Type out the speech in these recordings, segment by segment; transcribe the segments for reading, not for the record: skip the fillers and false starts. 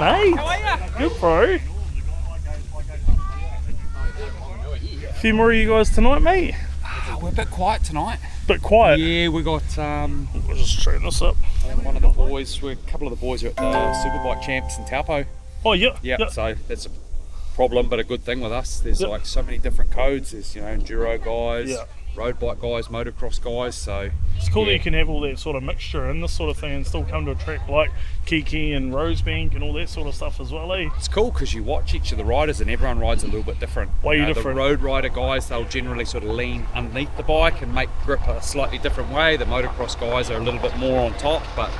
mate? How are ya? Good, bro. A few more of you guys tonight, mate? We're a bit quiet tonight. Bit quiet? Yeah, we got We'll just straighten this up. one of the boys, a couple of the boys are at the Superbike Champs in Taupo. Oh, yeah. Yeah, so that's a problem, but a good thing with us. There's like so many different codes. There's, enduro guys, road bike guys, motocross guys, so it's cool that you can have all that sort of mixture in this sort of thing and still come to a track like Kihikihi and Rosebank and all that sort of stuff as well, eh? It's cool because you watch each of the riders and everyone rides a little bit different. Way different. The road rider guys, they'll generally sort of lean underneath the bike and make grip a slightly different way. The motocross guys are a little bit more on top, but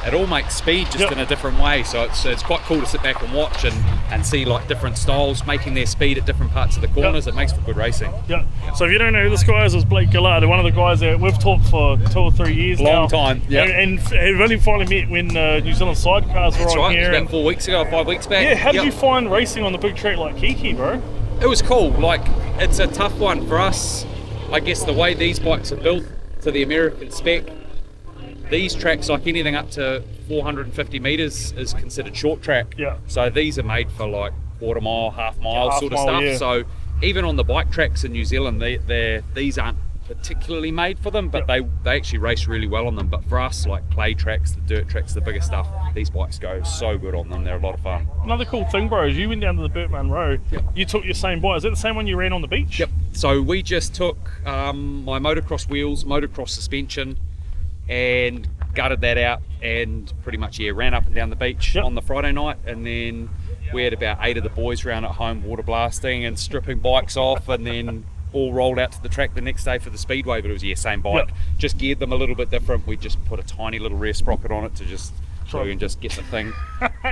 it all makes speed just in a different way. So it's quite cool to sit back and watch and see like different styles making their speed at different parts of the corners. It makes for good racing. Yeah. So if you don't know who this guy is Blake Gillard, one of the guys that we've talked for 2 or 3 years now. Long time. Yeah. And have only finally met when New Zealand Sidecars were on here. It was about 4 weeks ago, 5 weeks back. Yeah. How did you find racing on the big track like Kihikihi, bro? It was cool. Like, it's a tough one for us. I guess the way these bikes are built to the American spec, these tracks, like anything up to 450 metres, is considered short track. Yeah. So these are made for like quarter mile, half mile sort of stuff. Yeah. So even on the bike tracks in New Zealand, these aren't particularly made for them, but they actually race really well on them. But for us, like clay tracks, the dirt tracks, the bigger stuff, these bikes go so good on them. They're a lot of fun. Another cool thing, bro, is you went down to the Burtman Road. You took your same bike. Is that the same one you ran on the beach? Yep. So we just took my motocross wheels, motocross suspension, and gutted that out and pretty much ran up and down the beach on the Friday night, and then we had about 8 of the boys around at home water blasting and stripping bikes off, and then all rolled out to the track the next day for the Speedway. But it was same bike, just geared them a little bit different. We just put a tiny little rear sprocket on it to just so we can just get the thing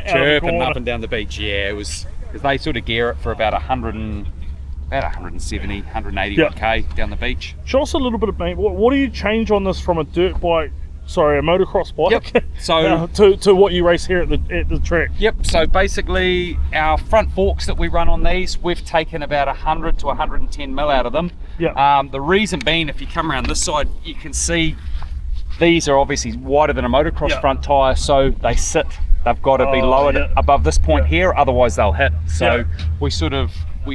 chirping up and down the beach. Yeah, it was because they sort of gear it for about 170, 180k down the beach. Show us a little bit of, mate, what do you change on this from a dirt bike, a motocross bike, so to what you race here at the track? Yep, so basically our front forks that we run on these, we've taken about 100 to 110 mil out of them. The reason being, if you come around this side, you can see these are obviously wider than a motocross front tyre, so they've got to be lowered above this point here, otherwise they'll hit. So we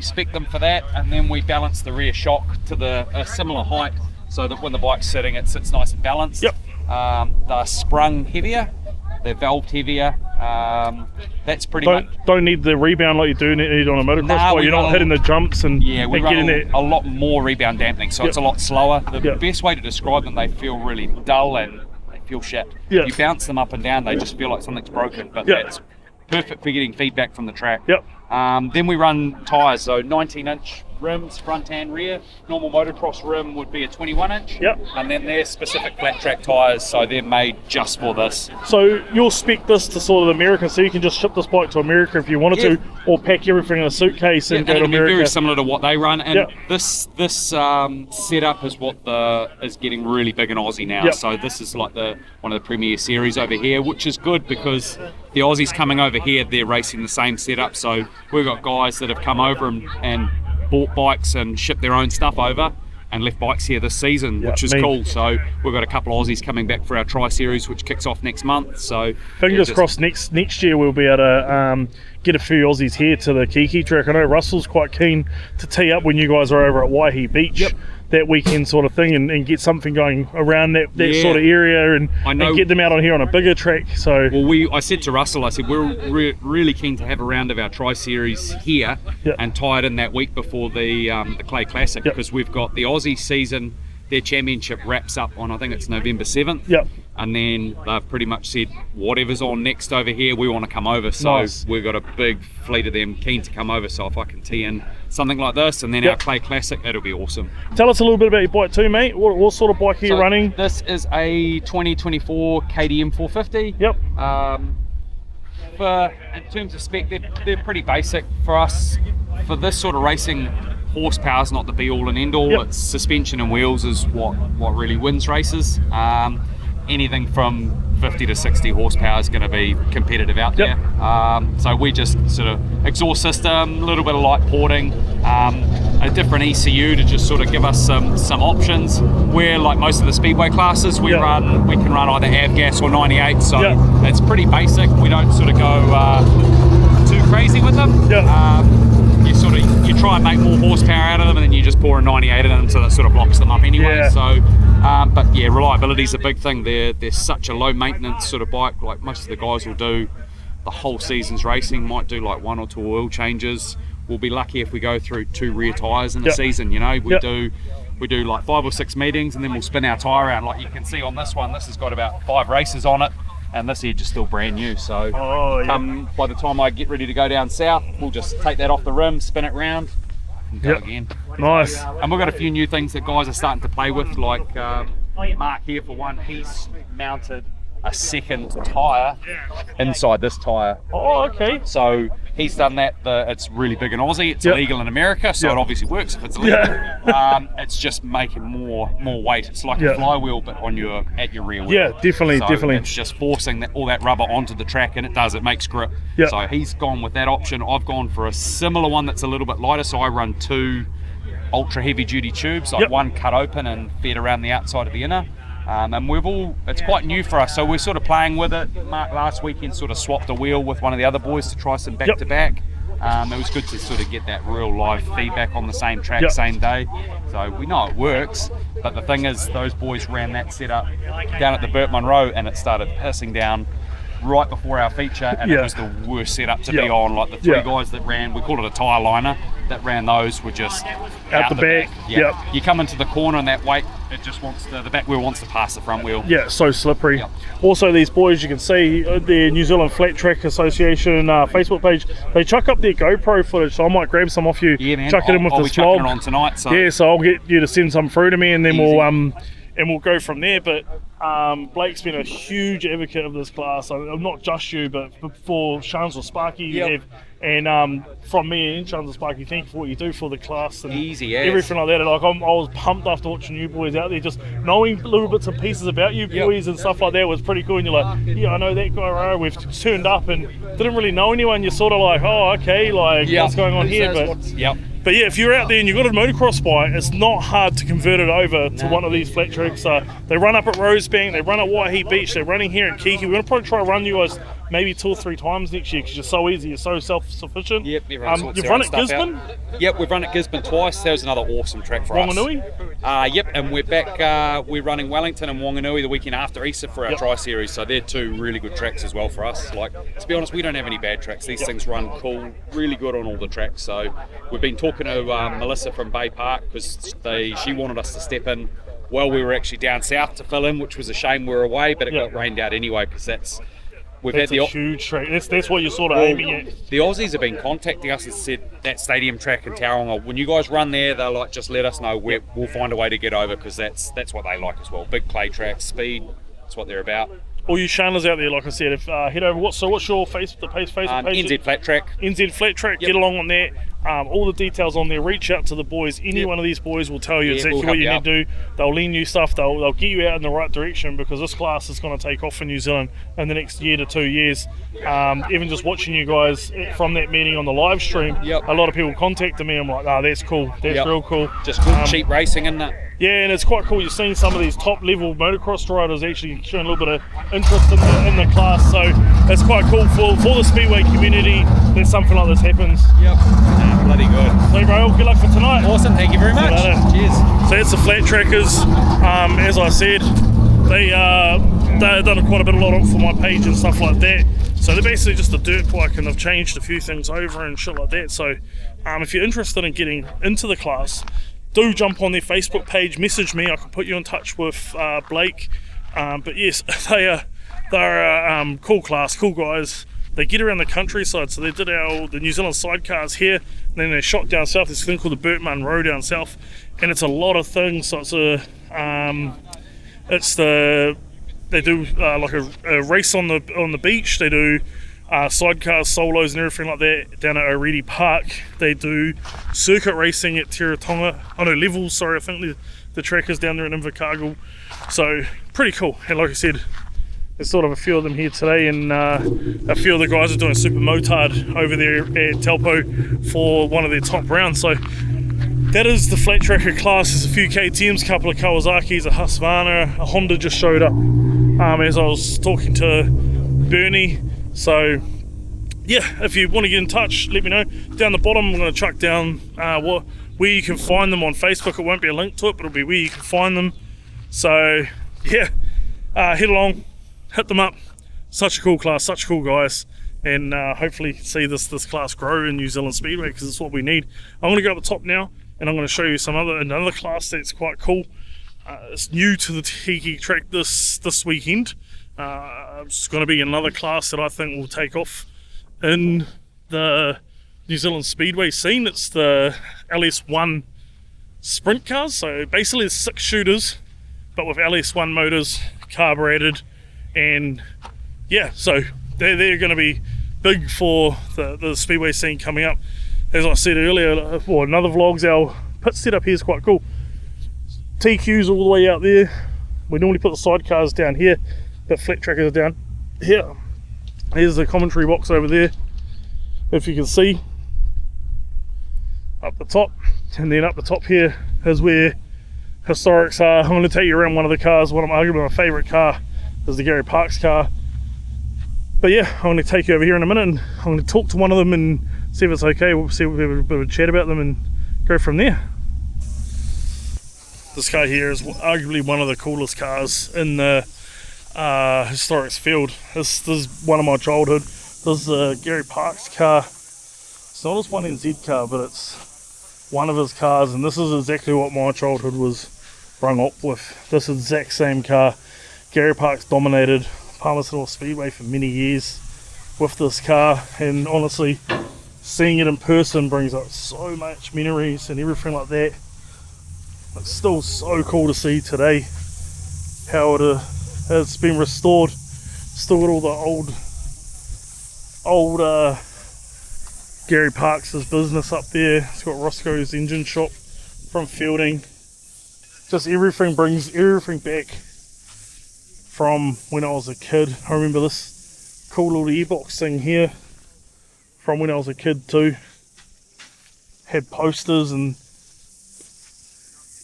spec them for that, and then we balance the rear shock to a similar height so that when the bike's sitting, it sits nice and balanced. They're sprung heavier, they're valved heavier. That's pretty much. Don't need the rebound like you do need on a motocross bike. You're not hitting the jumps and we run getting that. A lot more rebound dampening, so it's a lot slower. The best way to describe them, they feel really dull and they feel shit. You bounce them up and down, they just feel like something's broken, but that's perfect for getting feedback from the track. Then we run tyres, so 19-inch rims, front and rear. Normal motocross rim would be a 21-inch. And then they're specific flat track tyres, so they're made just for this. So you'll spec this to sort of America, so you can just ship this bike to America if you wanted to, or pack everything in a suitcase and go to America. Very similar to what they run, and this setup is what is getting really big in Aussie now. So this is like one of the premier series over here, which is good because the Aussies coming over here, they're racing the same setup. So we've got guys that have come over and bought bikes and shipped their own stuff over and left bikes here this season, which is cool. So we've got a couple of Aussies coming back for our tri-series, which kicks off next month. So fingers crossed next year we'll be able to get a few Aussies here to the Kihikihi track. I know Russell's quite keen to tee up when you guys are over at Waihi Beach that weekend sort of thing, and get something going around that sort of area and get them out on here on a bigger track. So I said to Russell, I said we're really keen to have a round of our tri-series here and tie it in that week before the Clay Classic, because we've got the Aussie season, their championship wraps up on, I think it's November 7th. And then they've pretty much said, whatever's on next over here, we want to come over. So we've got a big fleet of them keen to come over. So if I can tee in something like this and then our Clay Classic, it'll be awesome. Tell us a little bit about your bike too, mate. What sort of bike are you running? This is a 2024 KTM 450. In terms of spec, they're pretty basic for us. For this sort of racing, horsepower is not the be all and end all. It's suspension and wheels is what really wins races. Anything from 50 to 60 horsepower is going to be competitive out there. So we just sort of exhaust system, a little bit of light porting, a different ECU to just sort of give us some options. Where like most of the speedway classes we can run either avgas or 98, so it's pretty basic. We don't sort of go crazy with them. You try and make more horsepower out of them, and then you just pour a 98 in them, so that sort of blocks them up anyway. Yeah. So, but yeah, reliability is a big thing. They're such a low maintenance sort of bike. Like most of the guys will do the whole season's racing, might do like 1 or 2 oil changes. We'll be lucky if we go through 2 rear tyres in a season. You know, we do like 5 or 6 meetings, and then we'll spin our tyre out. Like you can see on this one, this has got about 5 races on it, and this edge is still brand new. So by the time I get ready to go down south, we'll just take that off the rim, spin it round, and go again. Nice. And we've got a few new things that guys are starting to play with, like Mark here for one, he's mounted a second tyre inside this tyre. Oh, okay. So he's done that. It's really big in Aussie. It's illegal in America, so it obviously works if it's illegal. It's just making more weight. It's like a flywheel, but at your rear wheel. Yeah, definitely. It's just forcing all that rubber onto the track, and it makes grip. So he's gone with that option. I've gone for a similar one that's a little bit lighter. So I run 2 ultra heavy duty tubes, like one cut open and fed around the outside of the inner. And it's quite new for us, so we're sort of playing with it. Mark last weekend sort of swapped a wheel with one of the other boys to try some back-to-back. It was good to sort of get that real live feedback on the same track, same day. So we know it works, but the thing is, those boys ran that setup down at the Burt Munro, and it started pissing down right before our feature, and it was the worst setup to be on. Like the 3 guys that ran, we call it a tyre liner, that ran those were just out the back. You come into the corner and that weight, it just wants the back wheel wants to pass the front wheel. So slippery. Also, these boys, you can see the New Zealand Flat Track Association Facebook page, they chuck up their GoPro footage, so I might grab some off you, chuck it in with this vlog. It on tonight, so. So I'll get you to send some through to me, and then we'll go from there. But Blake's been a huge advocate of this class. Not just you, but for Shans or Sparky, you have, and from me and Shans or Sparky, thank you for what you do for the class and everything like that. Like I was pumped after watching you boys out there, just knowing little bits and pieces about you boys and stuff like that was pretty cool. And you're like, I know that guy, right? We've turned up and didn't really know anyone. You're sort of like, oh, okay, like what's going on here? But yeah, if you're out there and you've got a motocross bike, it's not hard to convert it over to one of these flat tracks. They run up at Rosebank, they run at Waihi Beach, they're running here at Kihikihi. We're going to probably try to run you guys maybe 2 or 3 times next year because you're so easy, you're so self-sufficient. You've run at Gisborne? We've run at Gisborne twice. That was another awesome track for us. Wanganui? And we're back, we're running Wellington and Wanganui the weekend after Easter for our Tri-Series, so they're 2 really good tracks as well for us. Like, to be honest, we don't have any bad tracks. These things run cool, really good on all the tracks. So we've been talking to Melissa from Bay Park because she wanted us to step in while we were actually down south to fill in, which was a shame we were away, but it got rained out anyway because that's a huge track. That's what you're sort of aiming at. The Aussies have been contacting us and said that stadium track in Tauranga, when you guys run there, they're like, just let us know. We'll find a way to get over because that's what they like as well. Big clay track, speed, that's what they're about. All you shaners out there, like I said, head over. What's your Facebook page? NZ Flat Track. NZ Flat Track. Get along on that. All the details on there. Reach out to the boys. Any one of these boys will tell you exactly what you need to do. They'll lend you stuff. They'll get you out in the right direction because this class is going to take off in New Zealand in the next year to 2 years. Even just watching you guys from that meeting on the live stream, a lot of people contacted me. I'm like, that's cool. That's real cool. Just good, cheap racing, isn't it? Yeah, and it's quite cool. You're seeing some of these top-level motocross riders actually showing a little bit of interest in the class. So it's quite cool for the Speedway community that something like this happens. Bloody good. So, bro, good luck for tonight. Awesome, thank you very much. Cheers. So that's the Flat Trackers. As I said, they've done quite a lot for my page and stuff like that. So they're basically just a dirt bike, and they've changed a few things over and shit like that. So if you're interested in getting into the class, do jump on their Facebook page, message me. I can put you in touch with Blake. But yes, they're a cool class, cool guys. They get around the countryside, so they did the New Zealand sidecars here, and then they shot down south. There's a thing called the Burt Munro down south, and it's a lot of things. So they do like a race on the beach. They do sidecars, solos, and everything like that down at O'Reilly Park. They do circuit racing at Tiratonga. Levels. Sorry, I think the track is down there in Invercargill. So pretty cool. And like I said, there's sort of a few of them here today, and a few of the guys are doing super motard over there at Taupo for one of their top rounds. So that is the flat tracker class. There's a few KTMs, a couple of Kawasaki's, a Husqvarna, a Honda just showed up as I was talking to Bernie. So yeah, if you want to get in touch, let me know. Down the bottom, I'm going to chuck down where you can find them on Facebook. It won't be a link to it, but it'll be where you can find them. So yeah, head along, hit them up. Such a cool class, such cool guys, and hopefully see this class grow in New Zealand Speedway, because it's what we need. I'm going to go up the top now, and I'm going to show you another class that's quite cool. It's new to the Kihikihi track this weekend. It's going to be another class that I think will take off in the New Zealand Speedway scene. It's the LS1 Sprintcars. So basically it's 6 shooters, but with LS1 motors, carbureted, and yeah, so they're going to be big for the Speedway scene coming up. As I said earlier, for another vlogs, our pit setup here is quite cool. TQs all the way out there. We normally put the sidecars down here, but flat trackers are down here. Here's the commentary box over there, if you can see, up the top. And then up the top here is where historics are. I'm going to take you around one of the cars. One of my favourite car is the Gary Parks car. But yeah, I'm going to take you over here in a minute, and I'm going to talk to one of them and see if it's okay. We'll see, we'll have a bit of a chat about them and go from there. This car here is arguably one of the coolest cars in the historics field. This is one of my childhood. This is a Gary Parks car. It's not his 1NZ car, but it's one of his cars, and this is exactly what my childhood was rung up with. This exact same car. Gary Parks dominated Palmerston North Speedway for many years with this car, and honestly, seeing it in person brings up so much memories and everything like that. It's still so cool to see today how it's been restored. Still got all the old Gary Parks' business up there. It's got Roscoe's engine shop from fielding. Just everything brings everything back from when I was a kid. I remember this cool little airbox thing here from when I was a kid too. Had posters and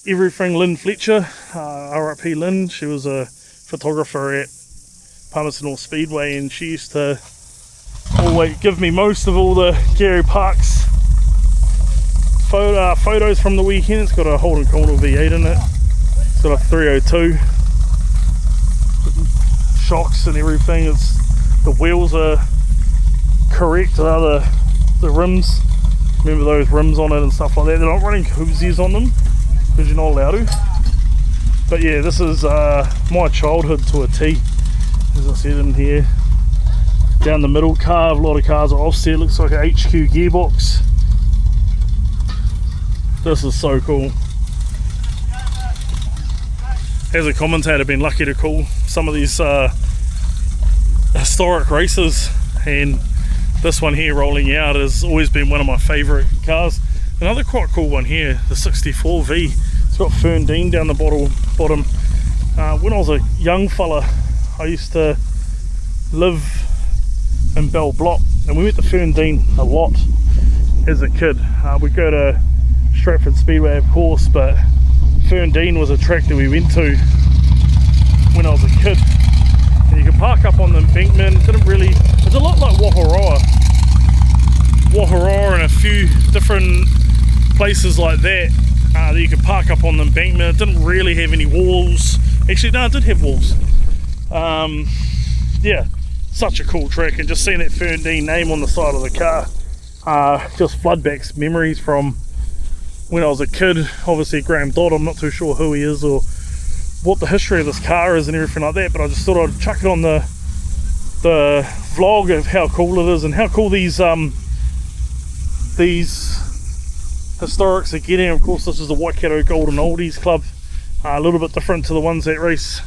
everything. Lynn Fletcher, RIP Lynn, she was a photographer at Palmerston North Speedway, and she used to always give me most of all the Gary Parks photos from the weekend. It's got a Holden Commodore V8 in it. It's got a 302 shocks and everything. The wheels are correct. The rims, remember those rims on it and stuff like that. They're not running koozies on them because you're not allowed to. But yeah, this is my childhood to a T. As I said in here, down the middle carve, a lot of cars are offset. Looks like a HQ gearbox. This is so cool. As a commentator, I've been lucky to call some of these historic races, and this one here rolling out has always been one of my favourite cars. Another quite cool one here, the 64V. It's got Ferndine down the bottom. When I was a young fella, I used to live in Bell Block, and we went to Ferndine a lot as a kid. We'd go to Stratford Speedway, of course, but Ferndine was a track that we went to when I was a kid. And you could park up on the embankment. It's a lot like Wahoroa and a few different places like that, that you could park up on the embankment. It didn't really have any walls. Actually, no, it did have walls. Yeah, such a cool track, and just seeing that Ferndine name on the side of the car just floodbacks memories from when I was a kid. Obviously Graham Dodd, I'm not too sure who he is or what the history of this car is and everything like that, but I just thought I'd chuck it on the vlog of how cool it is and how cool these historics are getting. Of course, this is the Waikato Golden Oldies Club, a little bit different to the ones that race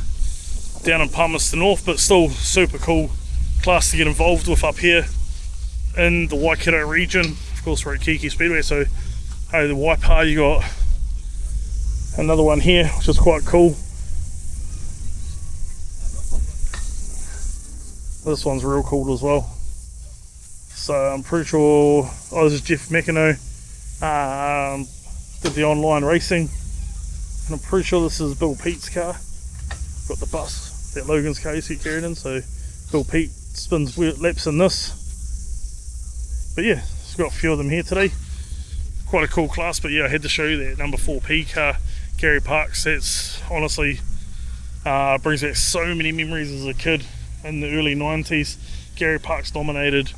down in Palmerston North, but still super cool class to get involved with up here in the Waikato region. Of course, we're at Kihikihi Speedway, so the Waipa, you got another one here which is quite cool. This one's real cool as well. So I'm pretty sure, this is Jeff McEnroe, did the online racing, and I'm pretty sure this is Bill Pete's car. Got the bus that Logan's car used to get carried in, so Bill Pete spins laps in this. But yeah, it's got a few of them here today. Quite a cool class, but yeah, I had to show you that number 4P car, Gary Parks. That's honestly brings back so many memories as a kid in the early 90s. Gary Parks dominated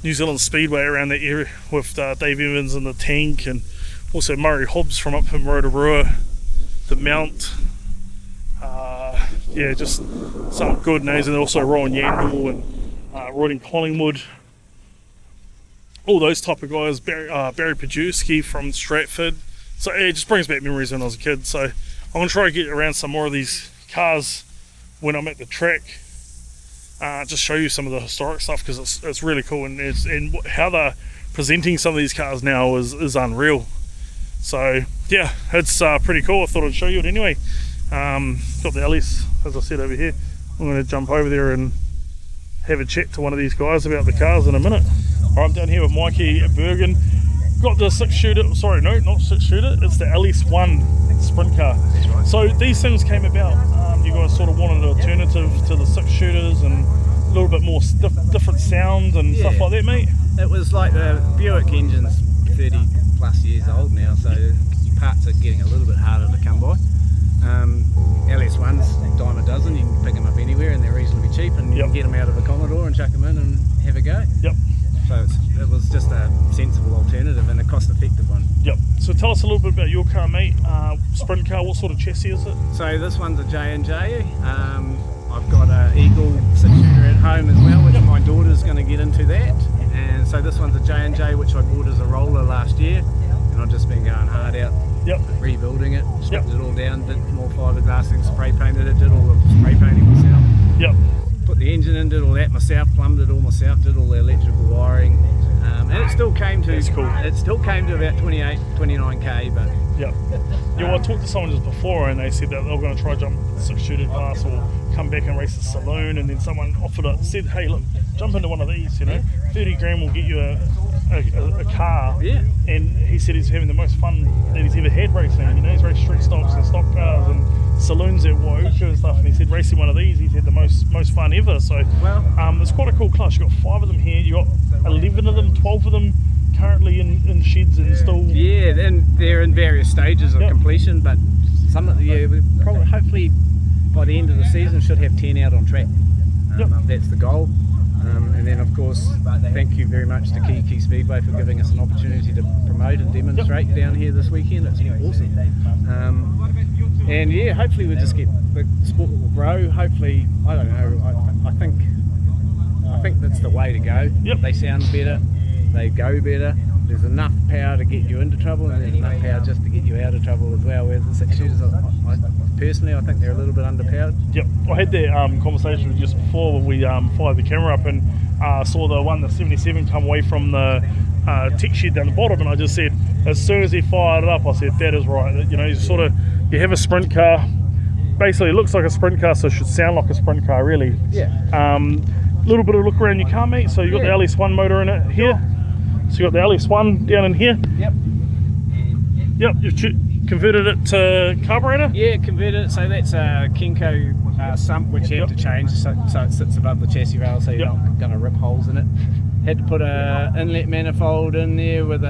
New Zealand Speedway around that area with Dave Evans and the Tank, and also Murray Hobbs from up in Rotorua, the Mount. Yeah, just some good names, and also Rowan Yandel and Roydon Collingwood. All those type of guys, Barry Pajewski from Stratford. So it just brings back memories when I was a kid. So I'm going to try to get around some more of these cars when I'm at the track. Just show you some of the historic stuff, because it's really cool, and how they're presenting some of these cars now is unreal. So yeah, it's pretty cool. I thought I'd show you it anyway. Got the LS, as I said, over here. I'm going to jump over there and have a chat to one of these guys about the cars in a minute. Alright, I'm down here with Mikey at Bergen. Got the 6-shooter, sorry, no, not 6-shooter, it's the LS1 sprint car. Right. So these things came about, you guys sort of wanted an alternative to the 6-shooters and a little bit more different sound and stuff like that, mate? It was like the Buick engine's 30 plus years old now, so parts are getting a little bit harder to come by. LS1's dime a dozen, you can pick them up anywhere and they're reasonably cheap, and you can get them out of a Commodore and chuck them in and have a go. Yep. So it was just a sensible alternative and a cost-effective one. Yep. So tell us a little bit about your car, mate. Sprint car, what sort of chassis is it? So this one's a J&J. I've got an Eagle 6-shooter at home as well, which my daughter's going to get into that. And so this one's a J&J, which I bought as a roller last year, and I've just been going hard out. Yep. Rebuilding it, stripped it all down, did more fiberglassing, spray painted it, did all the spray painting myself. Yep. Put the engine in, did all that myself, plumbed it all myself, did all the electrical wiring, and it still came to about 28, 29k. But yep. Yeah, well, I talked to someone just before, and they said that they were going to try jump the 6-shooter class or come back and race the saloon, and then someone offered it, said, hey, look, jump into one of these, 30 grand will get you a car. Yeah. And he said he's having the most fun that he's ever had racing. He's raced street stocks and stock cars and saloons at Waiuku and stuff, and he said racing one of these he's had the most fun ever. So it's quite a cool class. You've got 5 of them here, you got 11 of them, 12 of them currently in sheds and still. Yeah, and they're in various stages of completion, but some of the we probably hopefully by the end of the season should have 10 out on track. That's the goal. And then of course, thank you very much to Kihikihi Speedway for giving us an opportunity to promote and demonstrate down here this weekend. It's awesome. And yeah, hopefully we'll just get the sport will grow. Hopefully, I don't know. I think that's the way to go. Yep. They sound better, they go better. There's enough power to get you into trouble, and there's enough power just to get you out of trouble as well. Whereas the 6-shooters, personally, I think they're a little bit underpowered. Yep, I had that conversation with you just before when we fired the camera up and saw the 77 come away from the tech shed down the bottom, and I just said, as soon as he fired it up, I said, that is right. You have a sprint car, basically it looks like a sprint car, so it should sound like a sprint car, really. Yeah. Little bit of look around your car, mate. So you've got the LS1 motor in it here. So you've got the LS1 down in here. Yep, you've converted it to carburetor? Yeah, converted it. So that's a Kenko sump, which you have to change so it sits above the chassis rail, so you're not going to rip holes in it. Had to put a inlet manifold in there with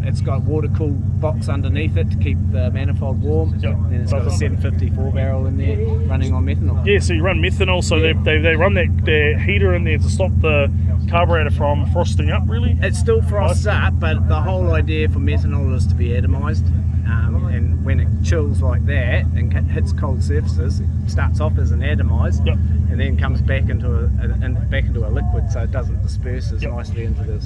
it's got a water-cooled box underneath it to keep the manifold warm. And it's got a 754 barrel in there running on methanol. Yeah, so you run methanol, so they run their heater in there to stop the carburetor from frosting up, really? It still frosts up, but the whole idea for methanol is to be atomised. And when it chills like that and hits cold surfaces, it starts off as an atomised, and then comes back into a liquid, so it doesn't disperse as nicely into the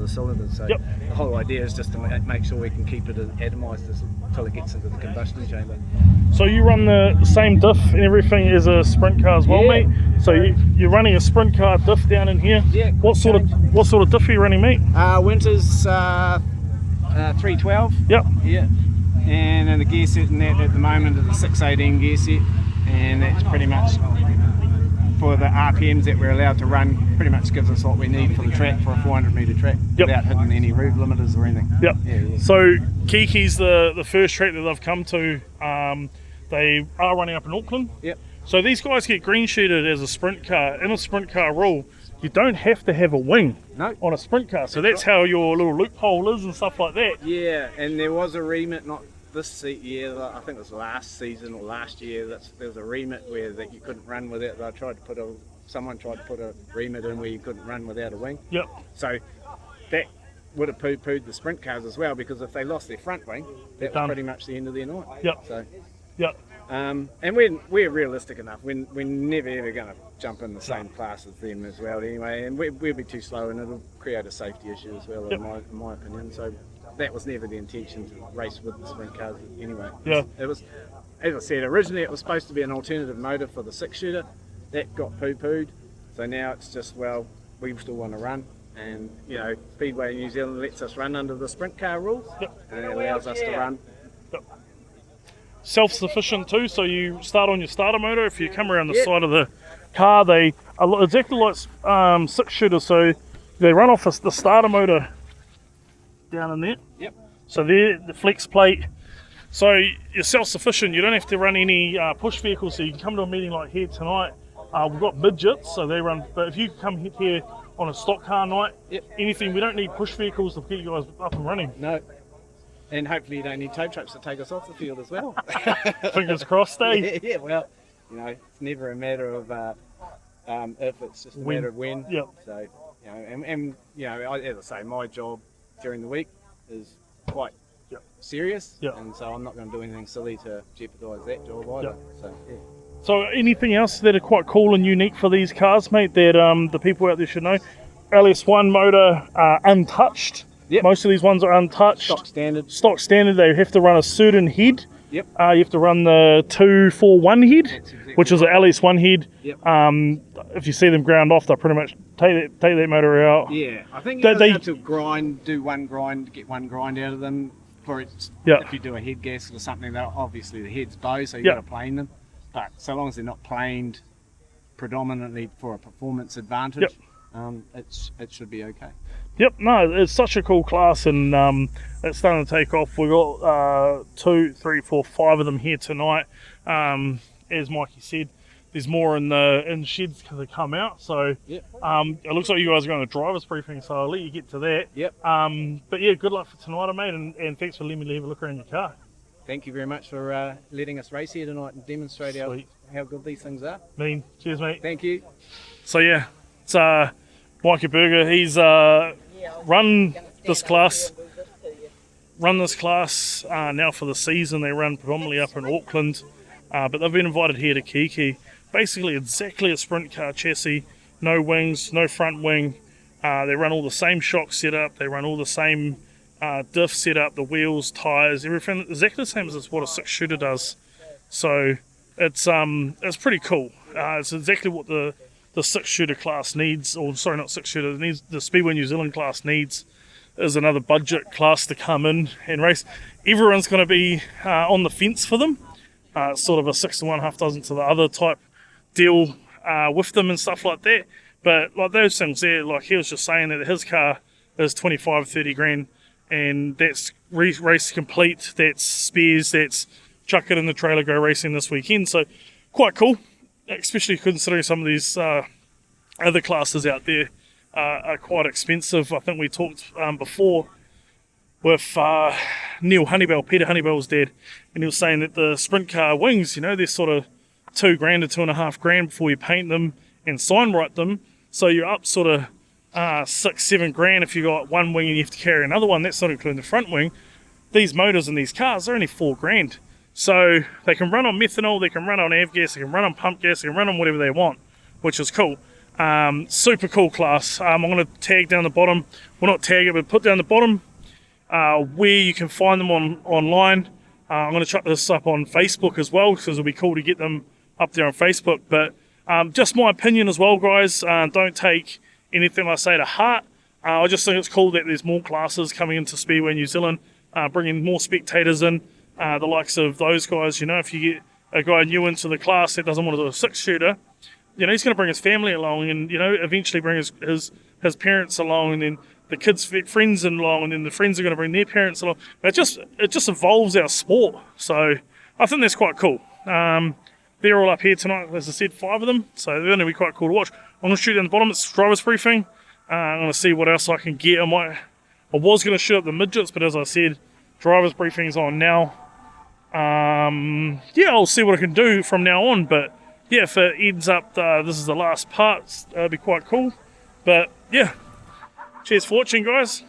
cylinders. So the whole idea is just to make sure we can keep it atomised until it gets into the combustion chamber. So you run the same diff and everything as a sprint car as well, mate? So you're running a sprint car diff down in here? Yeah. What sort of diff are you running, mate? Winters 312. Yep. Yeah. And then the gear set in that at the moment is a 618 gear set, and that's pretty much for the RPMs that we're allowed to run. Pretty much gives us what we need for the track, for a 400 metre track, without hitting any roof limiters or anything. Yep. Yeah. So Kihikihi's the first track that they've come to. They are running up in Auckland. Yep. So these guys get green sheeted as a sprint car. In a sprint car rule, you don't have to have a wing No. on a sprint car. So that's how your little loophole is and stuff like that. Yeah, and there was a remit, not this year, I think it was last season or last year, there was a remit where that you couldn't run without, someone tried to put a remit in where you couldn't run without a wing. Yep. So that would have poo-pooed the sprint cars as well, because if they lost their front wing, that was pretty much the end of their night. Yep. So, yep. and we're realistic enough. We're never ever going to jump in the same class as them as well anyway, and we'll be too slow, and it'll create a safety issue as well, in my opinion. So that was never the intention, to race with the sprint cars anyway. Yeah. It was, as I said, originally it was supposed to be an alternative motor for the 6-shooter. That got poo-pooed. So now it's just, well, we still want to run. And, you know, Speedway New Zealand lets us run under the sprint car rules. Yep. And it allows us to run. Yep. Self-sufficient too, so you start on your starter motor. If you come around the side of the car, they are exactly like 6-shooters, so they run off the starter motor down in there. Yep. So there, the flex plate. So you're self-sufficient. You don't have to run any push vehicles. So you can come to a meeting like here tonight. We've got midgets, so they run. But if you come here on a stock car night, anything, we don't need push vehicles to get you guys up and running. No. And hopefully you don't need tow trucks to take us off the field as well. Fingers crossed, eh? Yeah, well, you know, it's never a matter of if, it's just a matter of when. Yep. So, you know, and you know, as I say, my job during the week is quite serious, and so I'm not going to do anything silly to jeopardise that job either. So, So anything else that are quite cool and unique for these cars, mate, that the people out there should know? LS1 motor, untouched. Yep. Most of these ones are untouched. Stock standard. Stock standard. They have to run a certain head. Yep. You have to run the 241 head, Exactly which is an LS1 head. Yep. If you see them ground off, they'll pretty much take that motor out. Yeah, I think you have to do one grind, get one grind out of them. For it, if you do a head gasket or something, obviously the head's bow, so you've got to plane them. But so long as they're not planed predominantly for a performance advantage, it should be okay. Yep, no, it's such a cool class, and it's starting to take off. We've got 2, 3, 4, 5 of them here tonight. As Mikey said, there's more in sheds to come out. So it looks like you guys are going to driver's briefing, so I'll let you get to that. Yep. But yeah, good luck for tonight, mate, and thanks for letting me have a look around your car. Thank you very much for letting us race here tonight and demonstrate how good these things are. Cheers, mate. Thank you. So yeah, it's Mikey Berger. He's run this class now for the season. They run predominantly up in Auckland, but they've been invited here to Kihikihi. Basically exactly a sprint car chassis, no wings, no front wing. They run all the same shock setup, they run all the same diff setup, the wheels, tyres, everything exactly the same as what a 6-shooter does. So it's pretty cool. It's exactly what the 6-shooter class needs, or sorry, not 6-shooter, needs. The Speedway New Zealand class needs is another budget class to come in and race. Everyone's going to be on the fence for them. Sort of a 6 to 1, half dozen to the other type deal with them and stuff like that. But like those things there, like he was just saying that his car is 25, 30 grand, and that's race complete, that's spares, that's chuck it in the trailer, go racing this weekend. So quite cool, especially considering some of these other classes out there are quite expensive. I think we talked before with Peter Honeybell's dad, and he was saying that the sprint car wings, you know, they're sort of $2,000 to $2,500 before you paint them and sign write them. So you're up sort of $6-7 if you got one wing and you have to carry another one. That's not including the front wing. These motors in these cars are only $4,000. So they can run on methanol, they can run on avgas, they can run on pump gas, they can run on whatever they want, which is cool. Super cool class. I'm going to tag down the bottom. Well, not tag it, but put down the bottom where you can find them online. I'm going to chuck this up on Facebook as well, because it'll be cool to get them up there on Facebook. But just my opinion as well, guys. Don't take anything I say to heart. I just think it's cool that there's more classes coming into Speedway New Zealand, bringing more spectators in, the likes of those guys. You know, if you get a guy new into the class that doesn't want to do a 6-shooter, you know, he's going to bring his family along, and, you know, eventually bring his parents along, and then the kids' friends along, and then the friends are going to bring their parents along. It just evolves our sport. So I think that's quite cool. they're all up here tonight. As I said, 5 of them, so they're going to be quite cool to watch. I'm going to shoot down the bottom. It's driver's briefing. I'm going to see what else I can get. I was going to shoot up the midgets, but as I said, driver's briefing's on now. Yeah, I'll see what I can do from now on, but yeah, if it ends up this is the last part, it'll be quite cool. But yeah, cheers for watching, guys.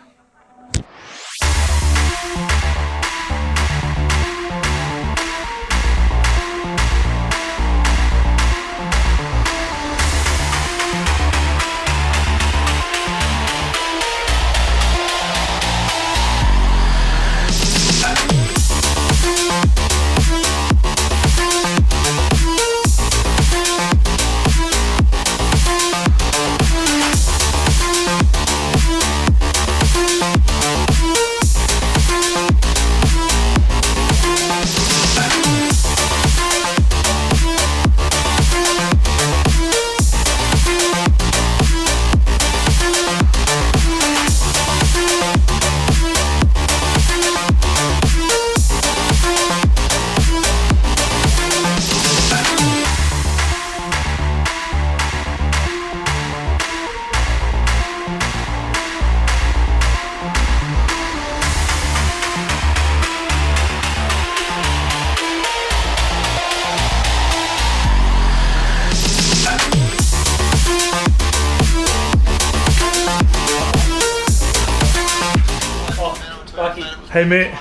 Hey mate,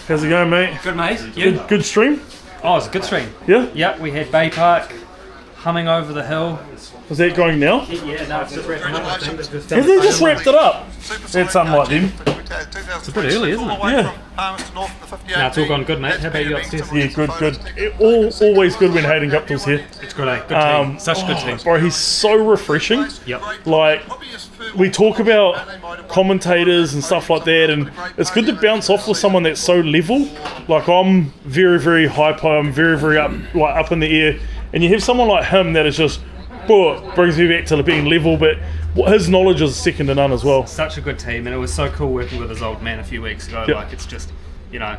how's it going, mate? Good, mate. You? Good stream? Oh, it was a good stream. Yeah? Yep, we had Bay Park humming over the hill. Is that going now? Yeah, no, it's just wrapping up, I think. Have they just wrapped it up? That's something like them. It's a bit early, isn't it? Yeah. No, it's all gone good, mate. How about you upstairs? Yeah, good. Always good when Hayden Guptill's here. It's good, eh? Good team. Such a good team. Bro, he's so refreshing. Yep. Like, we talk about commentators and stuff like that, and it's good to bounce off with someone that's so level. Like, I'm very, very hyper. I'm very, very up in the air. And you have someone like him that is just, brings me back to being level, but his knowledge is second to none as well. Such a good team, and it was so cool working with his old man a few weeks ago. Yep. Like, it's just, you know,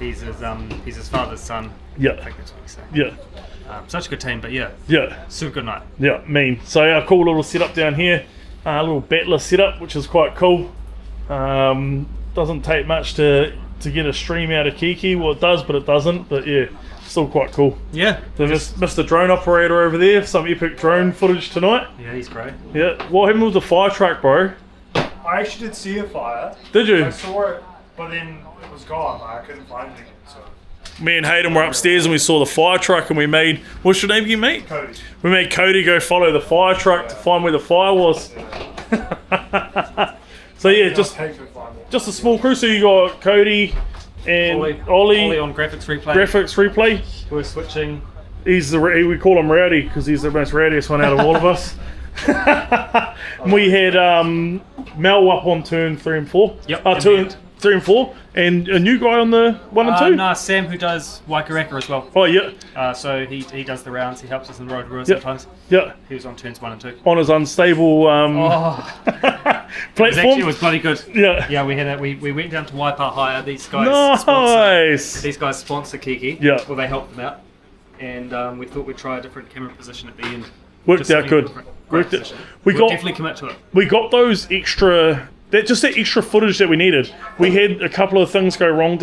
he's his father's son. Yeah. I think that's what he said. Yeah. Such a good team, but yeah. Yeah. Super good night. Yeah, mean. So our cool little setup down here, a little battler setup, which is quite cool. Doesn't take much to get a stream out of Kiki. Well, it does, but it doesn't. But yeah, still quite cool. Yeah. So Mr. Drone Operator over there, some epic drone footage tonight. Yeah, he's great. Yeah. What happened with the fire truck, bro? I actually did see a fire. Did you? I saw it, but then it was gone. I couldn't find it again. So Me and Hayden were upstairs and we saw the fire truck and we made, what's your name again, mate? Cody. We made Cody go follow the fire truck to find where the fire was. So yeah, just a small crew. So you got Cody and Ollie on graphics replay. We're switching. We call him Rowdy because he's the most rowdiest one out of all of us. We had Mel up on turn 3 and 4. Yep. Turn 3 and 4, and a new guy on the 1 and 2. No, Sam, who does Waikareka as well. Oh yeah. So he does the rounds. He helps us in the road rules Yep. sometimes. Yeah. He was on turns 1 and 2. On his unstable platform. It was bloody good. Yeah. Yeah, we went down to Waipa Hire. These guys sponsor Kiki. Yeah. Well, they helped them out, and we thought we'd try a different camera position at the end. Worked out good. We'll We'll definitely commit to it. We got those extra. That extra footage that we needed. We had a couple of things go wrong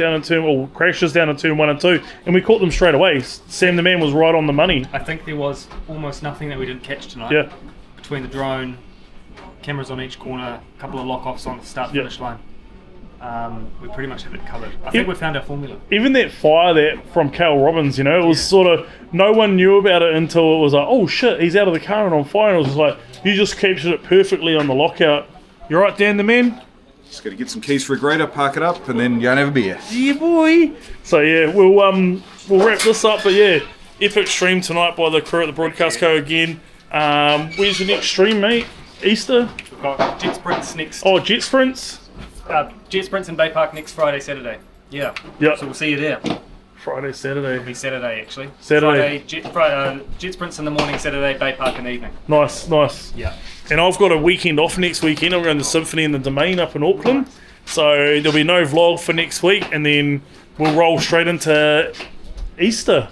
crashes down in turn 1 and 2, and we caught them straight away. Sam the man was right on the money. I think there was almost nothing that we didn't catch tonight. Yeah. Between the drone, cameras on each corner, a couple of lock-offs on the start-finish line. We pretty much had it covered. I think we found our formula. Even that fire from Cal Robbins, it was sort of, no one knew about it until it was like, oh shit, he's out of the car and on fire. And it was just like, you just captured it perfectly on the lockout. You right, Dan the man? Just got to get some keys for a grader, park it up, and then go and have a beer. Yeah, boy. So yeah, we'll wrap this up. But yeah, epic stream tonight by the crew at the Broadcast Co again. Where's the next stream, mate? Easter? We've got Jet Sprints next. Oh, Jet Sprints? Jet Sprints in Bay Park next Friday, Saturday. Yeah. Yeah. So we'll see you there. Friday, Saturday. It'll be Saturday, actually. Saturday. Jet Sprints in the morning, Saturday, Bay Park in the evening. Nice. Yeah. And I've got a weekend off next weekend. I'm going to the Symphony in the Domain up in Auckland. So there'll be no vlog for next week, and then we'll roll straight into Easter.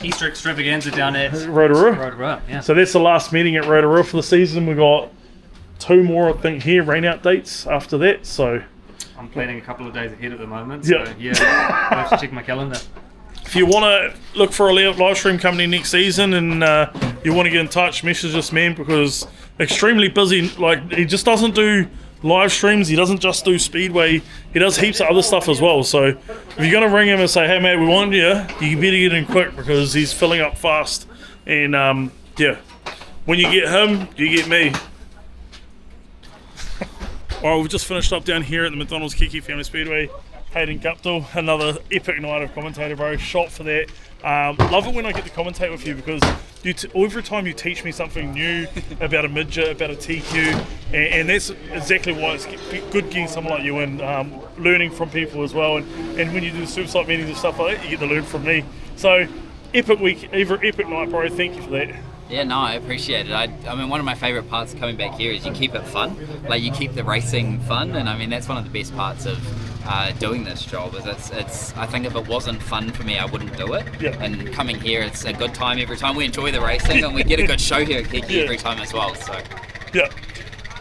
Easter extravaganza down at Rotorua. Rotorua, yeah. So that's the last meeting at Rotorua for the season. We got 2 more, I think, here, rain out dates after that. So I'm planning a couple of days ahead at the moment. Yeah. So yeah, I'll have to check my calendar. if you want to look for a live stream company next season and you want to get in touch, message this man because extremely busy. Like, he just doesn't do live streams. He doesn't just do Speedway. He does heaps of other stuff as well. So if you're going to ring him and say, hey, mate, we want you better get in quick because he's filling up fast. And, yeah, when you get him, you get me. Alright, we've just finished up down here at the McDonald's Kihikihi Family Speedway. Hayden Guptill, another epic night of commentator, bro. Shot for that. Love it when I get to commentate with you because every time you teach me something new about a midget, about a TQ, and that's exactly why it's good getting someone like you in, learning from people as well. And when you do the Supersite meetings and stuff like that, you get to learn from me. So, epic week, epic night, bro. Thank you for that. Yeah, no, I appreciate it. I mean, one of my favourite parts of coming back here is you keep it fun. Like, you keep the racing fun, and I mean, that's one of the best parts of doing this job. Is it's I think if it wasn't fun for me, I wouldn't do it. Yeah. And coming here, it's a good time every time. We enjoy the racing, and we get a good show here at Kihikihi every time as well. So. Yeah.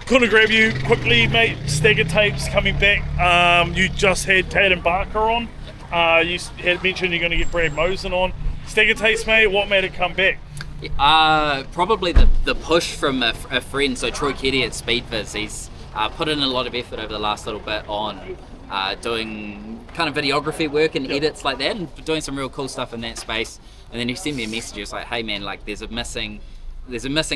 Couldn't grab you quickly, mate. Stagger Tapes coming back. You just had Caden Barker on. You had mentioned you're going to get Brad Mosen on. Stagger Tapes, mate. What made it come back? Probably the push from a friend. So Troy Keddy at Speedviz, he's put in a lot of effort over the last little bit on doing kind of videography work and edits like that, and doing some real cool stuff in that space. And then he sent me a message. He was like, "Hey man, like there's a missing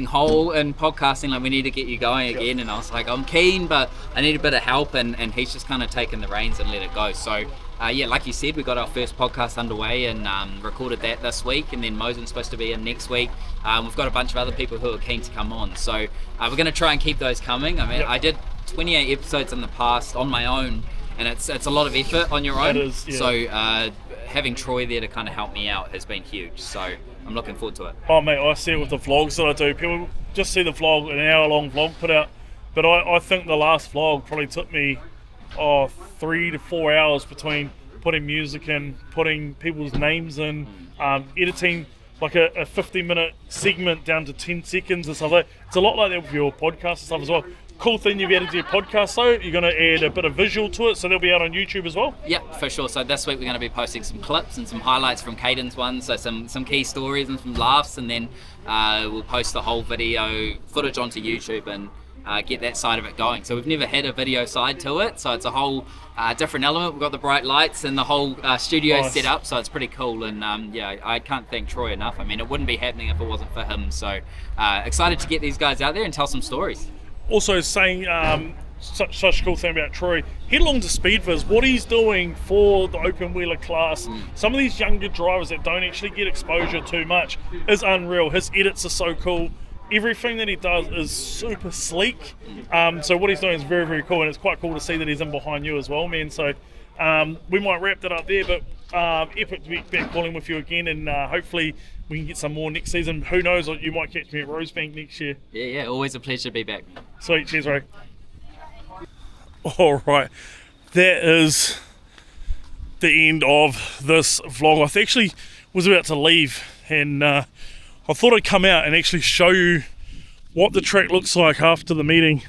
hole in podcasting. Like we need to get you going again." And I was like, "I'm keen, but I need a bit of help." And he's just kind of taken the reins and let it go. So. Yeah, like you said, we got our first podcast underway and recorded that this week, and then Mosen's supposed to be in next week. We've got a bunch of other people who are keen to come on, so we're going to try and keep those coming. I mean, I did 28 episodes in the past on my own, and it's a lot of effort on your own. It is, yeah. So having Troy there to kind of help me out has been huge. So I'm looking forward to it. Oh, mate, I see it with the vlogs that I do. People just see the vlog, an hour-long vlog put out, but I think the last vlog probably took me 3 to 4 hours between putting music in, putting people's names in, editing like a 50-minute segment down to 10 seconds and stuff like that. It's a lot like that with your podcast and stuff as well. Cool thing you've added to your podcast though, you're going to add a bit of visual to it, so they'll be out on YouTube as well? Yeah, for sure. So this week we're going to be posting some clips and some highlights from Caden's one, so some key stories and some laughs, and then we'll post the whole video footage onto YouTube and get that side of it going. So we've never had a video side to it, so it's a whole different element. We've got the bright lights and the whole studio set up, so it's pretty cool. And yeah, I can't thank Troy enough. I mean, it wouldn't be happening if it wasn't for him. So excited to get these guys out there and tell some stories. Also saying such a cool thing about Troy, head along to Speedviz, what he's doing for the open wheeler class. Some of these younger drivers that don't actually get exposure too much is unreal. His edits are so cool. Everything that he does is super sleek. So what he's doing is very, very cool, and it's quite cool to see that he's in behind you as well, man. So we might wrap that up there, but epic to be back calling with you again, and hopefully we can get some more next season. Who knows, you might catch me at Rosebank next year. Yeah, always a pleasure to be back. Sweet, cheers, Ray. All right, that is the end of this vlog. I actually was about to leave, and I thought I'd come out and actually show you what the track looks like after the meeting.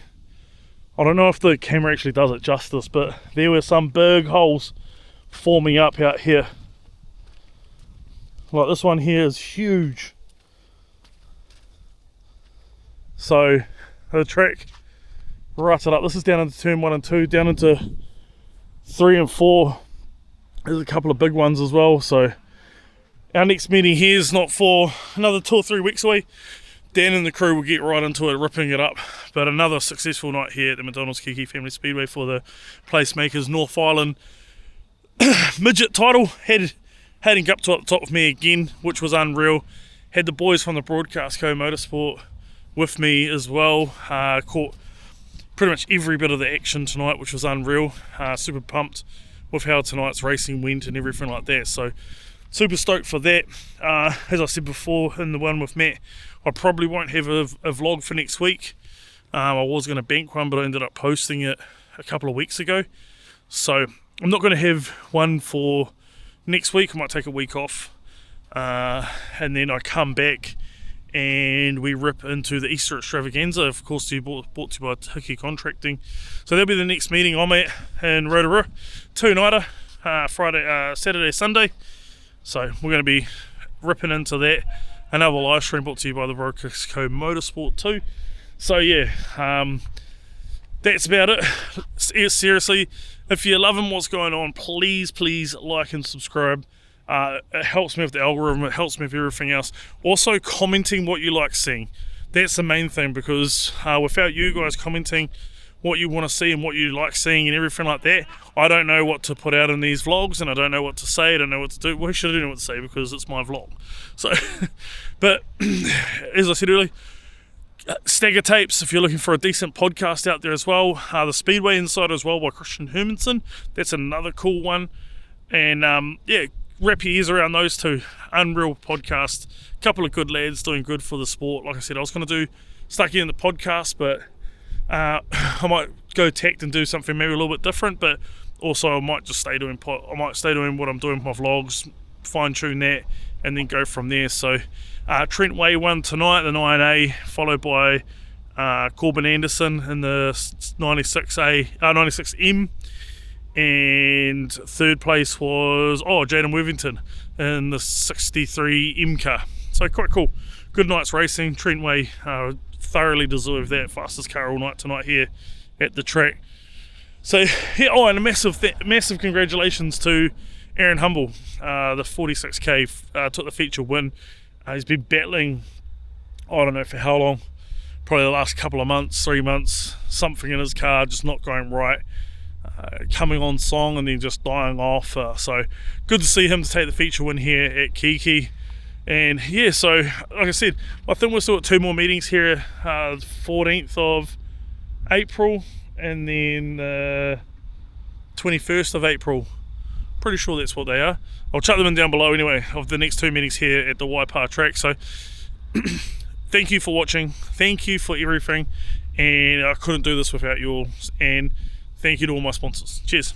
I don't know if the camera actually does it justice, but there were some big holes forming up out here. Like this one here is huge. So the track rutted up. This is down into turn 1 and 2, down into 3 and 4. There's a couple of big ones as well. So our next meeting here is not for another 2 or 3 weeks away. Dan and the crew will get right into it, ripping it up. But another successful night here at the McDonald's Kihikihi Family Speedway for the placemakers. North Island Midget Title. Had Hayden Guptill at the top of me again, which was unreal. Had the boys from the Broadcast Co Motorsport with me as well. Caught pretty much every bit of the action tonight, which was unreal. Super pumped with how tonight's racing went and everything like that. So super stoked for that. As I said before in the one with Matt, I probably won't have a vlog for next week. I was going to bank one, but I ended up posting it a couple of weeks ago. So I'm not going to have one for next week. I might take a week off and then I come back and we rip into the Easter extravaganza, of course, brought to you by Hickey Contracting. So that'll be the next meeting I'm at in Rotorua, 2-nighter, Saturday, Sunday. So we're going to be ripping into that. Another live stream brought to you by the Broadcast Co Motorsport too. So yeah, that's about it. Seriously, if you're loving what's going on, please like and subscribe. It helps me with the algorithm, it helps me with everything else. Also, commenting what you like seeing. That's the main thing, because without you guys commenting what you want to see and what you like seeing and everything like that, I don't know what to put out in these vlogs, and I don't know what to say, I don't know what to do. Well, actually, I do know what to say because it's my vlog. So, but as I said earlier, Stagger Tapes, if you're looking for a decent podcast out there as well. The Speedway Insider as well by Christian Hermanson. That's another cool one. And yeah, wrap your ears around those two. Unreal podcast. Couple of good lads doing good for the sport. Like I said, I was going to start getting the podcast, but I might go tact and do something maybe a little bit different. But also, I might just stay doing what I'm doing with my vlogs, fine tune that, and then go from there. So Trent Way won tonight, the 9A, followed by Corbin Anderson in the 96M. And third place was Jaden Worthington in the 63 M car. So quite cool. Good night's racing. Trent Way thoroughly deserved that fastest car all night tonight here at the track. So yeah, and a massive congratulations to Aaron Humble. The 46k took the feature win. He's been battling, I don't know for how long, probably the last couple of months, 3 months, something in his car just not going right. Coming on song and then just dying off. So good to see him to take the feature win here at Kihikihi. And yeah, so like I said, I think we're still at 2 more meetings here, 14th of April and then 21st of April. Pretty sure that's what they are. I'll chuck them in down below anyway, of the next 2 meetings here at the Waipa track. So thank you for watching, thank you for everything, and I couldn't do this without you all, and thank you to all my sponsors. Cheers.